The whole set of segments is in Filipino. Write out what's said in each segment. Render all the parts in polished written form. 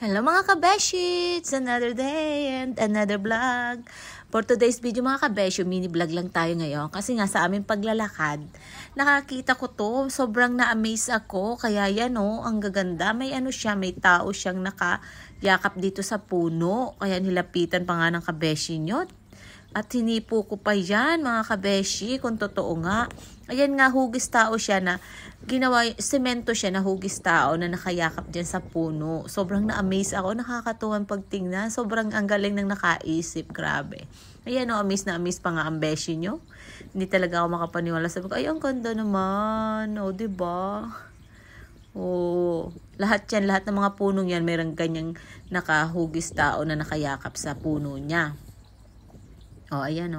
Hello mga kabeshi! It's another day and another vlog. For today's video mga kabeshi, mini vlog lang tayo ngayon. Kasi nga sa aming paglalakad, nakakita ko to. Sobrang na-amaze ako. Kaya yan ang gaganda. May siya, may tao siyang nakayakap dito sa puno. Kaya nilapitan pa nga ng kabeshi nyo. At hinipo ko pa yan mga kabeshi, kung totoo nga. Ayan nga, hugis tao siya na ginawa, semento siya na hugis tao na nakayakap dyan sa puno. Sobrang na-amaze ako, nakakatuwang pagtingnan. Sobrang ang galing ng nakaisip, grabe. Ayan amaze na amaze pa nga ang beshi nyo. Hindi talaga ako makapaniwala. Sabi ko, ay ang ganda naman. Diba? Lahat yan, lahat ng mga punong yan, mayroong ganyang nakahugis tao na nakayakap sa puno niya. Ayan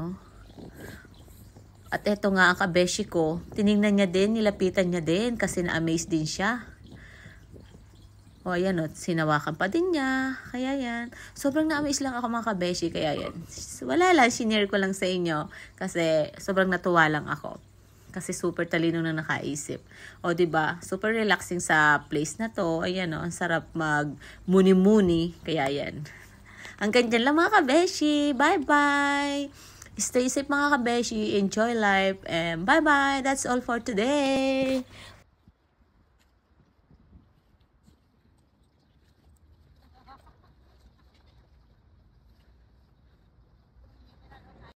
At eto nga ang kabeshi ko, tiningnan niya din, nilapitan niya din kasi na-amaze din siya. Ayan sinawakan pa din niya. Kaya yan. Sobrang na-amaze lang ako mga kabeshi, kaya yan. Wala lang, sinare ko lang sa inyo kasi sobrang natuwa lang ako. Kasi super talino na nakaisip. Diba? Super relaxing sa place na to. Ayan ang sarap mag-muni-muni. Kaya yan. Hanggang dyan lang mga kabeshi. Bye-bye! Stay safe mga kabeshi. Enjoy life. And bye-bye! That's all for today!